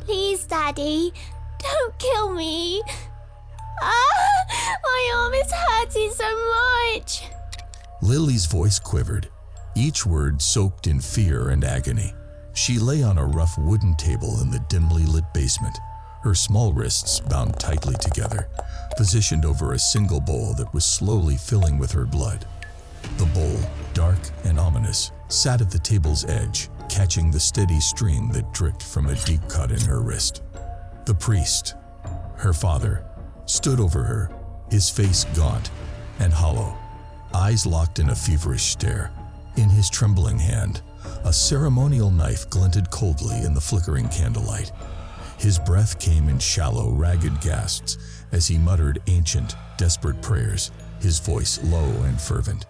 Please, Daddy, don't kill me. My arm is hurting so much. Lily's voice quivered, each word soaked in fear and agony. She lay on a rough wooden table in the dimly lit basement, her small wrists bound tightly together, positioned over a single bowl that was slowly filling with her blood. The bowl, dark and ominous, sat at the table's edge, catching the steady stream that dripped from a deep cut in her wrist. The priest, her father, stood over her, his face gaunt and hollow, eyes locked in a feverish stare. In his trembling hand, a ceremonial knife glinted coldly in the flickering candlelight. His breath came in shallow, ragged gasps as he muttered ancient, desperate prayers, his voice low and fervent.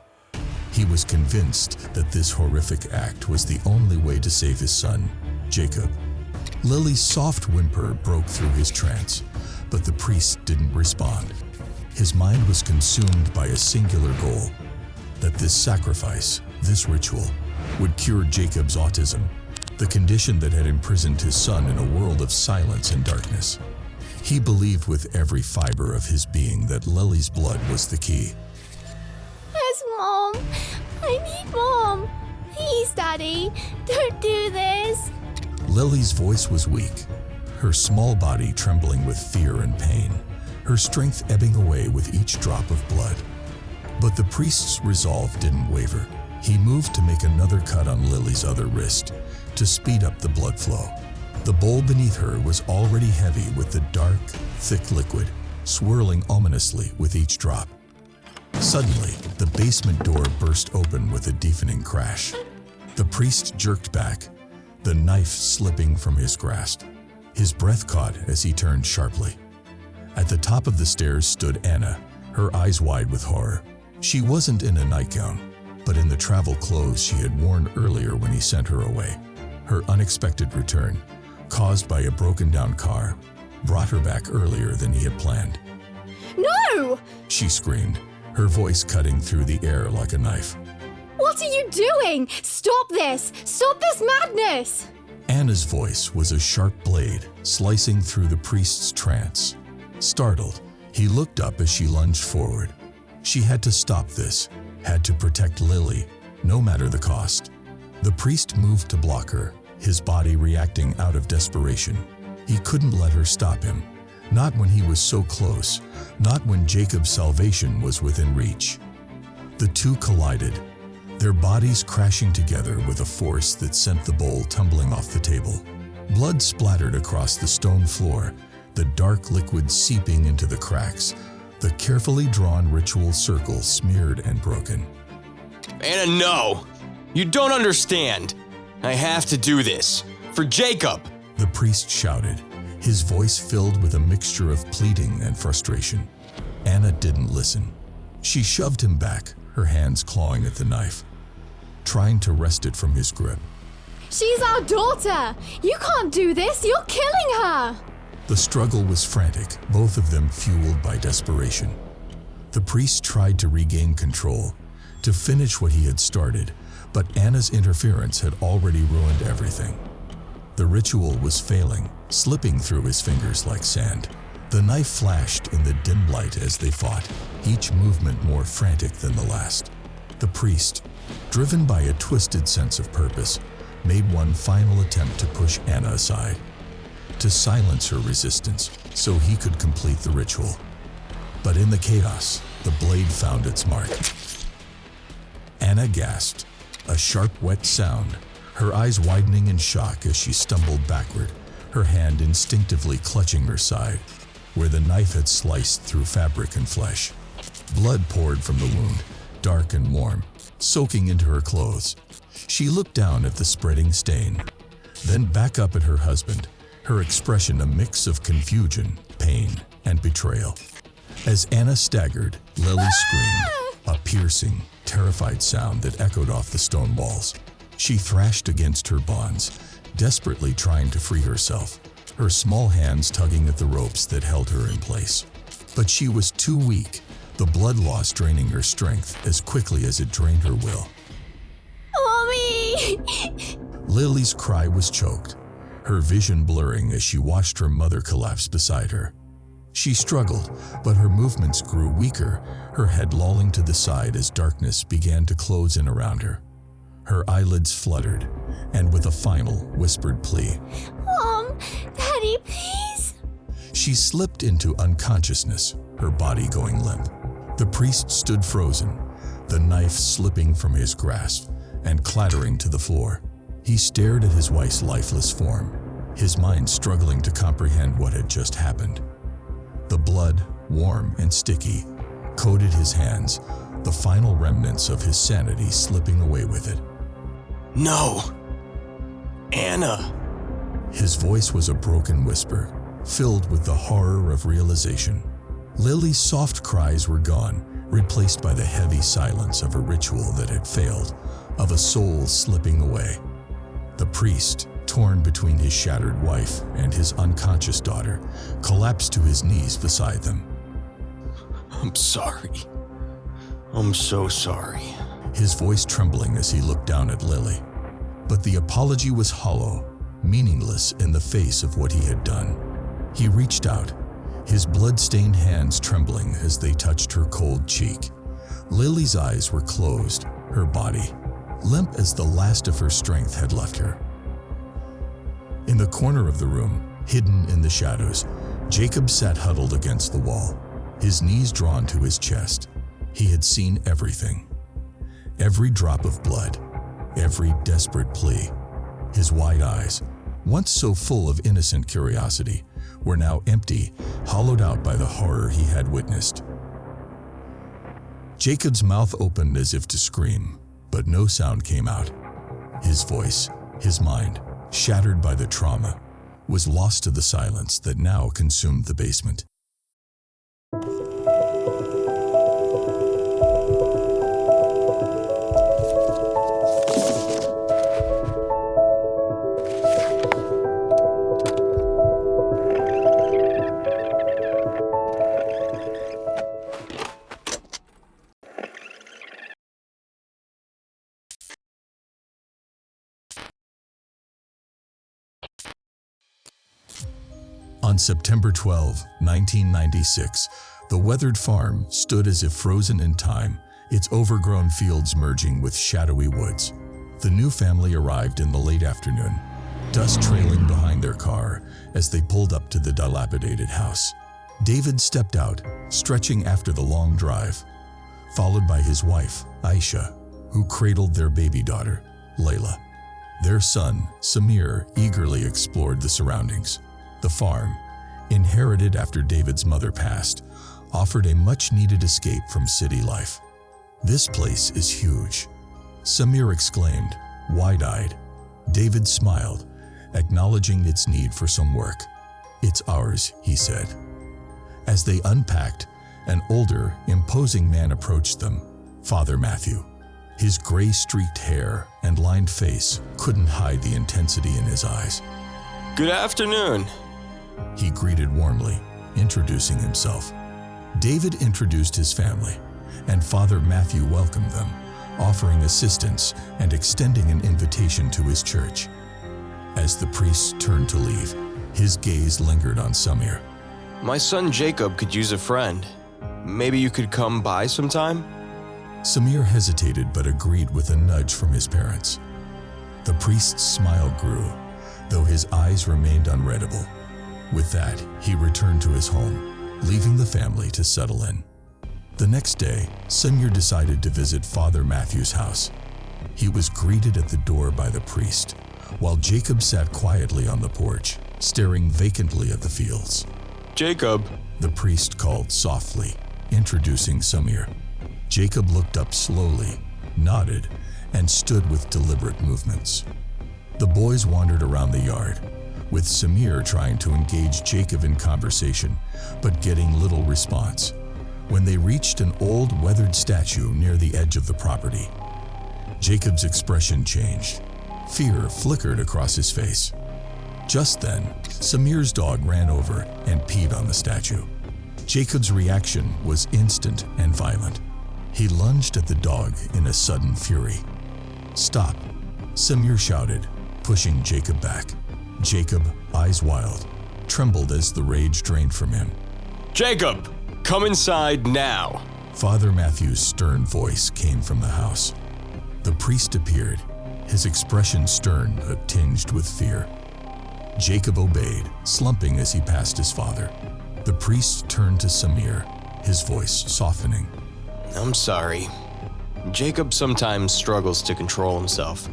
He was convinced that this horrific act was the only way to save his son, Jacob. Lily's soft whimper broke through his trance, but the priest didn't respond. His mind was consumed by a singular goal, that this sacrifice, this ritual, would cure Jacob's autism, the condition that had imprisoned his son in a world of silence and darkness. He believed with every fiber of his being that Lily's blood was the key. Where's Mom? I need Mom. Please, Daddy, don't do this. Lily's voice was weak, her small body trembling with fear and pain, her strength ebbing away with each drop of blood. But the priest's resolve didn't waver. He moved to make another cut on Lily's other wrist, to speed up the blood flow. The bowl beneath her was already heavy with the dark, thick liquid, swirling ominously with each drop. Suddenly, the basement door burst open with a deafening crash. The priest jerked back, the knife slipping from his grasp. His breath caught as he turned sharply. At the top of the stairs stood Anna, her eyes wide with horror. She wasn't in a nightgown, but in the travel clothes she had worn earlier when he sent her away. Her unexpected return, caused by a broken-down car, brought her back earlier than he had planned. No! She screamed, her voice cutting through the air like a knife. What are you doing? Stop this! Stop this madness! Anna's voice was a sharp blade slicing through the priest's trance. Startled, he looked up as she lunged forward. She had to stop this, had to protect Lily, no matter the cost. The priest moved to block her, his body reacting out of desperation. He couldn't let her stop him, not when he was so close, not when Jacob's salvation was within reach. The two collided, their bodies crashing together with a force that sent the bowl tumbling off the table. Blood splattered across the stone floor, the dark liquid seeping into the cracks, the carefully drawn ritual circle smeared and broken. Anna, no! You don't understand! I have to do this. For Jacob! The priest shouted, his voice filled with a mixture of pleading and frustration. Anna didn't listen. She shoved him back, her hands clawing at the knife, trying to wrest it from his grip. She's our daughter! You can't do this! You're killing her! The struggle was frantic, both of them fueled by desperation. The priest tried to regain control, to finish what he had started, but Anna's interference had already ruined everything. The ritual was failing, slipping through his fingers like sand. The knife flashed in the dim light as they fought, each movement more frantic than the last. The priest, driven by a twisted sense of purpose, made one final attempt to push Anna aside, to silence her resistance so he could complete the ritual. But in the chaos, the blade found its mark. Anna gasped, a sharp, wet sound, her eyes widening in shock as she stumbled backward, her hand instinctively clutching her side, where the knife had sliced through fabric and flesh. Blood poured from the wound, dark and warm, soaking into her clothes. She looked down at the spreading stain, then back up at her husband, her expression a mix of confusion, pain, and betrayal. As Anna staggered, Lily screamed, a piercing, terrified sound that echoed off the stone walls. She thrashed against her bonds, desperately trying to free herself, her small hands tugging at the ropes that held her in place. But she was too weak, the blood loss draining her strength as quickly as it drained her will. Mommy! Lily's cry was choked, her vision blurring as she watched her mother collapse beside her. She struggled, but her movements grew weaker, her head lolling to the side as darkness began to close in around her. Her eyelids fluttered, and with a final whispered plea, Mom, Daddy, please. she slipped into unconsciousness, her body going limp. The priest stood frozen, the knife slipping from his grasp and clattering to the floor. He stared at his wife's lifeless form, his mind struggling to comprehend what had just happened. The blood, warm and sticky, coated his hands, the final remnants of his sanity slipping away with it. No! Anna! His voice was a broken whisper, filled with the horror of realization. Lily's soft cries were gone, replaced by the heavy silence of a ritual that had failed, of a soul slipping away. The priest, torn between his shattered wife and his unconscious daughter, collapsed to his knees beside them. I'm sorry. I'm so sorry. His voice trembling as he looked down at Lily. But the apology was hollow, meaningless in the face of what he had done. He reached out, his blood-stained hands trembling as they touched her cold cheek. Lily's eyes were closed, her body limp as the last of her strength had left her. In the corner of the room, hidden in the shadows, Jacob sat huddled against the wall, his knees drawn to his chest. He had seen everything. Every drop of blood, every desperate plea. His wide eyes, once so full of innocent curiosity, were now empty, hollowed out by the horror he had witnessed. Jacob's mouth opened as if to scream, but no sound came out. His voice, his mind, shattered by the trauma, was lost to the silence that now consumed the basement. On September 12, 1996, the weathered farm stood as if frozen in time, its overgrown fields merging with shadowy woods. The new family arrived in the late afternoon, dust trailing behind their car as they pulled up to the dilapidated house. David stepped out, stretching after the long drive, followed by his wife, Aisha, who cradled their baby daughter, Layla. Their son, Samir, eagerly explored the surroundings. The farm, inherited after David's mother passed, offered a much-needed escape from city life. "This place is huge," Samir exclaimed, wide-eyed. David smiled, acknowledging its need for some work. "It's ours," he said. As they unpacked, an older, imposing man approached them, Father Matthew. His gray-streaked hair and lined face couldn't hide the intensity in his eyes. Good afternoon. He greeted warmly, introducing himself. David introduced his family, and Father Matthew welcomed them, offering assistance and extending an invitation to his church. As the priest turned to leave, his gaze lingered on Samir. My son Jacob could use a friend. Maybe you could come by sometime? Samir hesitated but agreed with a nudge from his parents. The priest's smile grew, though his eyes remained unreadable. With that, he returned to his home, leaving the family to settle in. The next day, Samir decided to visit Father Matthew's house. He was greeted at the door by the priest, while Jacob sat quietly on the porch, staring vacantly at the fields. Jacob, the priest called softly, introducing Samir. Jacob looked up slowly, nodded, and stood with deliberate movements. The boys wandered around the yard, with Samir trying to engage Jacob in conversation, but getting little response. When they reached an old, weathered statue near the edge of the property, Jacob's expression changed. Fear flickered across his face. Just then, Samir's dog ran over and peed on the statue. Jacob's reaction was instant and violent. He lunged at the dog in a sudden fury. "Stop," Samir shouted, pushing Jacob back. Jacob, eyes wild, trembled as the rage drained from him. Jacob, come inside now. Father Matthew's stern voice came from the house. The priest appeared, his expression stern but tinged with fear. Jacob obeyed, slumping as he passed his father. The priest turned to Samir, his voice softening. I'm sorry. Jacob sometimes struggles to control himself.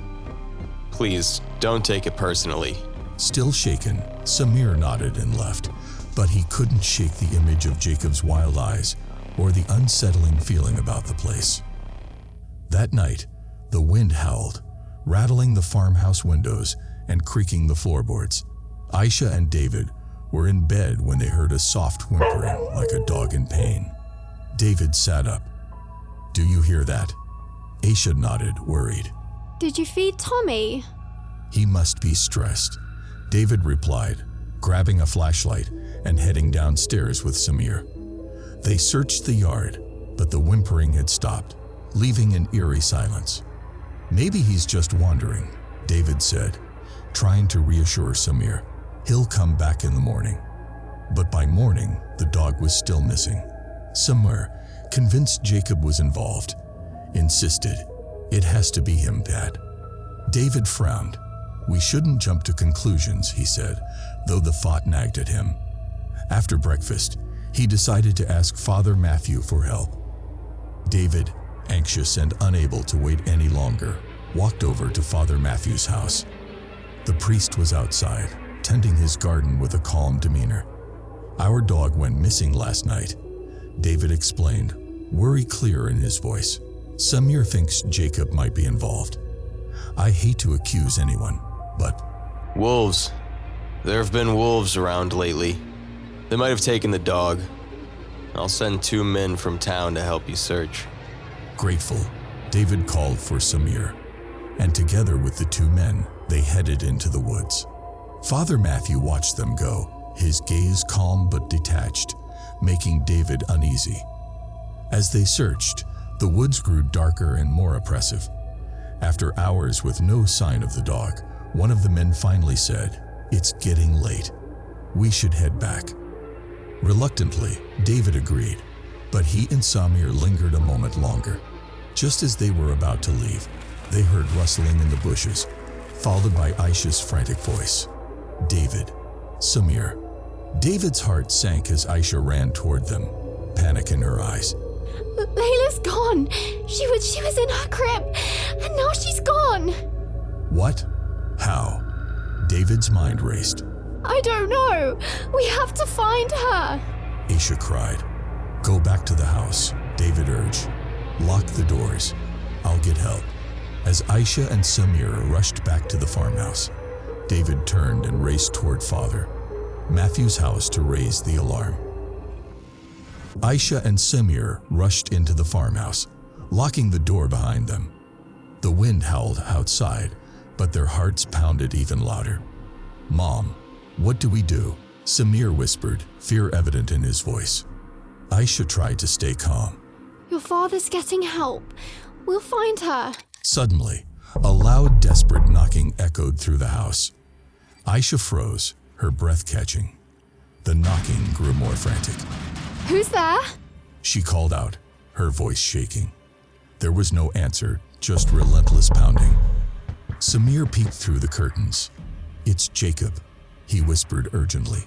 Please, don't take it personally. Still shaken, Samir nodded and left, but he couldn't shake the image of Jacob's wild eyes or the unsettling feeling about the place. That night, the wind howled, rattling the farmhouse windows and creaking the floorboards. Aisha and David were in bed when they heard a soft whimpering like a dog in pain. David sat up. "Do you hear that?" Aisha nodded, worried. Did you feed Tommy? "He must be stressed," David replied, grabbing a flashlight and heading downstairs with Samir. They searched the yard, but the whimpering had stopped, leaving an eerie silence. "Maybe he's just wandering," David said, trying to reassure Samir. "He'll come back in the morning." But by morning, the dog was still missing. Samir, convinced Jacob was involved, insisted, "It has to be him, Dad." David frowned. "We shouldn't jump to conclusions," he said, though the thought nagged at him. After breakfast, he decided to ask Father Matthew for help. David, anxious and unable to wait any longer, walked over to Father Matthew's house. The priest was outside, tending his garden with a calm demeanor. "Our dog went missing last night," David explained, worry clear in his voice. "Samir thinks Jacob might be involved. I hate to accuse anyone, but..." Wolves. There have been wolves around lately. They might have taken the dog. I'll send 2 men from town to help you search. Grateful, David called for Samir, and together with the 2 men, they headed into the woods. Father Matthew watched them go, his gaze calm but detached, making David uneasy. As they searched, the woods grew darker and more oppressive. After hours with no sign of the dog, one of the men finally said, "It's getting late. We should head back." Reluctantly, David agreed, but he and Samir lingered a moment longer. Just as they were about to leave, they heard rustling in the bushes, followed by Aisha's frantic voice. "David, Samir." David's heart sank as Aisha ran toward them, panic in her eyes. Layla's gone. She was in her crib, and now she's gone. "What? How?" David's mind raced. I don't know. We have to find her. Aisha cried. "Go back to the house," David urged. "Lock the doors. I'll get help." As Aisha and Samir rushed back to the farmhouse, David turned and raced toward Father Matthew's house to raise the alarm. Aisha and Samir rushed into the farmhouse, locking the door behind them. The wind howled outside, but their hearts pounded even louder. "Mom, what do we do?" Samir whispered, fear evident in his voice. Aisha tried to stay calm. Your father's getting help. We'll find her. Suddenly, a loud, desperate knocking echoed through the house. Aisha froze, her breath catching. The knocking grew more frantic. Who's there? She called out, her voice shaking. There was no answer, just relentless pounding. Samir peeked through the curtains. "It's Jacob," he whispered urgently.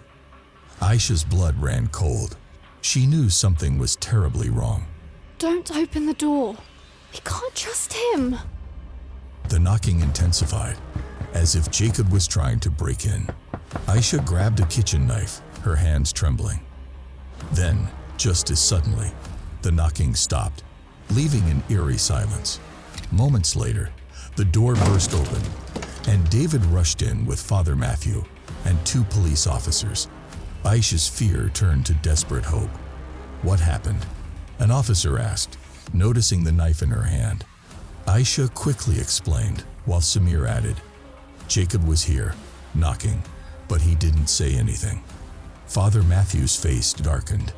Aisha's blood ran cold. She knew something was terribly wrong. Don't open the door. We can't trust him. The knocking intensified, as if Jacob was trying to break in. Aisha grabbed a kitchen knife, her hands trembling. Then, just as suddenly, the knocking stopped, leaving an eerie silence. Moments later, the door burst open, and David rushed in with Father Matthew and 2 police officers. Aisha's fear turned to desperate hope. "What happened?" an officer asked, noticing the knife in her hand. Aisha quickly explained, while Samir added, "Jacob was here, knocking, but he didn't say anything." Father Matthew's face darkened.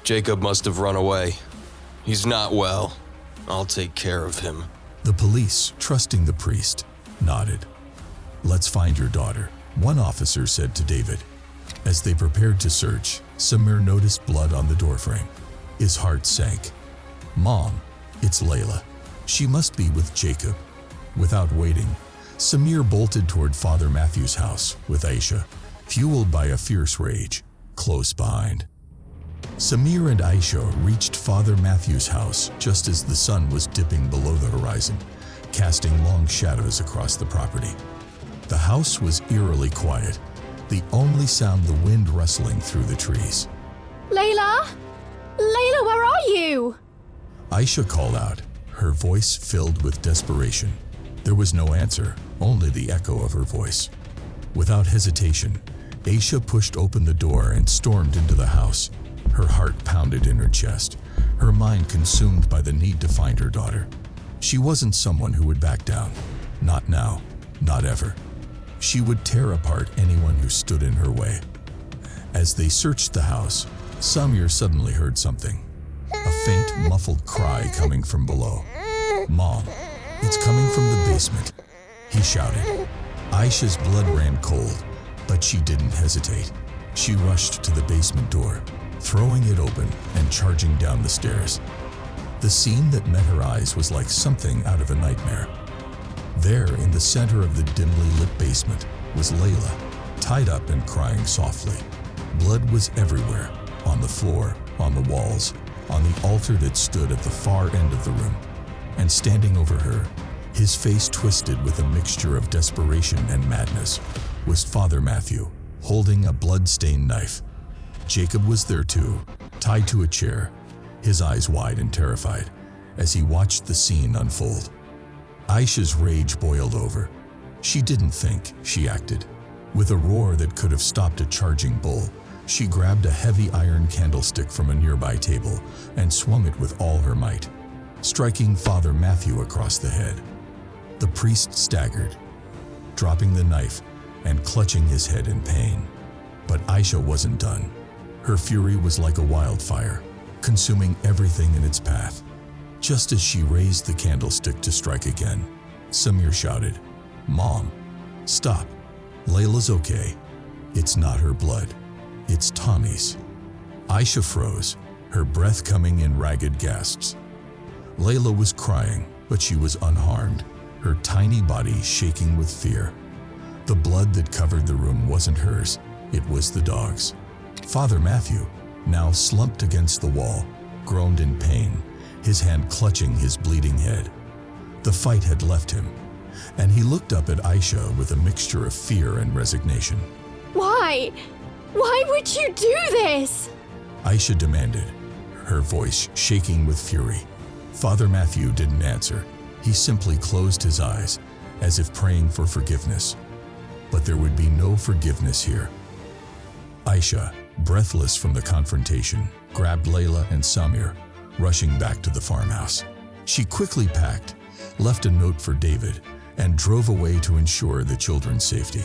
Jacob must have run away. He's not well. I'll take care of him. The police, trusting the priest, nodded. "Let's find your daughter," One officer said to David. As they prepared to search, Samir noticed blood on the doorframe. His heart sank. "Mom, it's Layla. She must be with Jacob." Without waiting, Samir bolted toward Father Matthew's house with Aisha, fueled by a fierce rage, close behind. Samir and Aisha reached Father Matthew's house just as the sun was dipping below the horizon, casting long shadows across the property. The house was eerily quiet, the only sound the wind rustling through the trees. Layla? Layla, where are you? Aisha called out, her voice filled with desperation. There was no answer, only the echo of her voice. Without hesitation, Aisha pushed open the door and stormed into the house. Her heart pounded in her chest, her mind consumed by the need to find her daughter. She wasn't someone who would back down. Not now, not ever. She would tear apart anyone who stood in her way. As they searched the house, Samir suddenly heard something. A faint, muffled cry coming from below. "Mom, it's coming from the basement," he shouted. Aisha's blood ran cold, but she didn't hesitate. She rushed to the basement door, throwing it open and charging down the stairs. The scene that met her eyes was like something out of a nightmare. There, in the center of the dimly lit basement, was Layla, tied up and crying softly. Blood was everywhere, on the floor, on the walls, on the altar that stood at the far end of the room. And standing over her, his face twisted with a mixture of desperation and madness, was Father Matthew, holding a blood-stained knife. Jacob was there too, tied to a chair, his eyes wide and terrified, as he watched the scene unfold. Aisha's rage boiled over. She didn't think, she acted. With a roar that could have stopped a charging bull, she grabbed a heavy iron candlestick from a nearby table and swung it with all her might, striking Father Matthew across the head. The priest staggered, dropping the knife and clutching his head in pain. But Aisha wasn't done. Her fury was like a wildfire, consuming everything in its path. Just as she raised the candlestick to strike again, Samir shouted, "Mom, stop. Layla's okay. It's not her blood. It's Tommy's." Aisha froze, her breath coming in ragged gasps. Layla was crying, but she was unharmed, her tiny body shaking with fear. The blood that covered the room wasn't hers, it was the dog's. Father Matthew, now slumped against the wall, groaned in pain, his hand clutching his bleeding head. The fight had left him, and he looked up at Aisha with a mixture of fear and resignation. Why? Why would you do this? Aisha demanded, her voice shaking with fury. Father Matthew didn't answer. He simply closed his eyes, as if praying for forgiveness. But there would be no forgiveness here. Aisha, breathless from the confrontation, grabbed Layla and Samir, rushing back to the farmhouse. She quickly packed, left a note for David, and drove away to ensure the children's safety.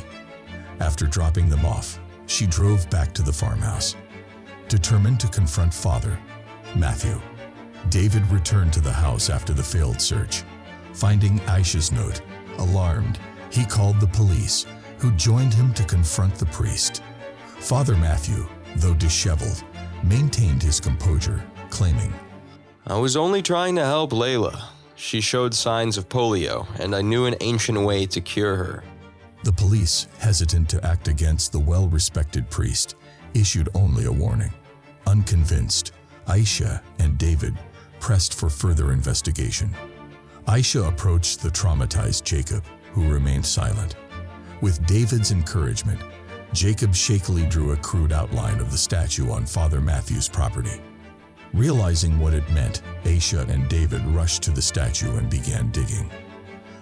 After dropping them off, she drove back to the farmhouse. Determined to confront Father Matthew, David returned to the house after the failed search. Finding Aisha's note, alarmed, he called the police, who joined him to confront the priest. Father Matthew, though disheveled, maintained his composure, claiming, "I was only trying to help Layla. She showed signs of polio, and I knew an ancient way to cure her." The police, hesitant to act against the well-respected priest, issued only a warning. Unconvinced, Aisha and David pressed for further investigation. Aisha approached the traumatized Jacob, who remained silent. With David's encouragement, Jacob shakily drew a crude outline of the statue on Father Matthew's property. Realizing what it meant, Aisha and David rushed to the statue and began digging.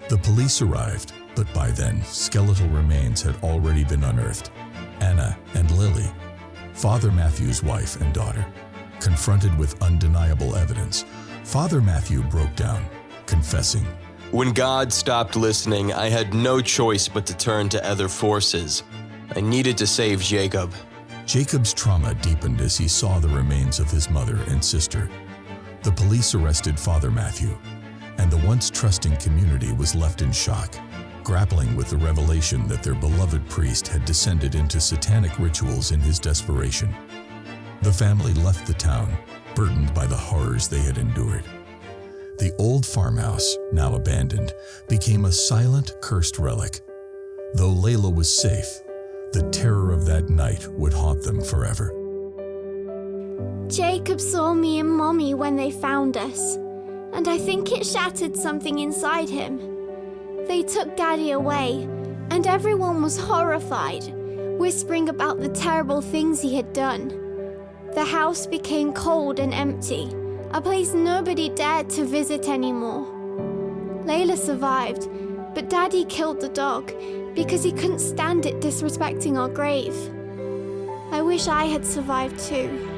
The police arrived, but by then, skeletal remains had already been unearthed. Anna and Lily, Father Matthew's wife and daughter, confronted with undeniable evidence, Father Matthew broke down, confessing, "When God stopped listening, I had no choice but to turn to other forces. I needed to save Jacob." Jacob's trauma deepened as he saw the remains of his mother and sister. The police arrested Father Matthew, and the once trusting community was left in shock. grappling with the revelation that their beloved priest had descended into satanic rituals in his desperation. The family left the town, burdened by the horrors they had endured. The old farmhouse, now abandoned, became a silent, cursed relic. Though Layla was safe, the terror of that night would haunt them forever. Jacob saw me and Mommy when they found us, and I think it shattered something inside him. They took Daddy away, and everyone was horrified, whispering about the terrible things he had done. The house became cold and empty, a place nobody dared to visit anymore. Layla survived, but Daddy killed the dog because he couldn't stand it disrespecting our grave. I wish I had survived too.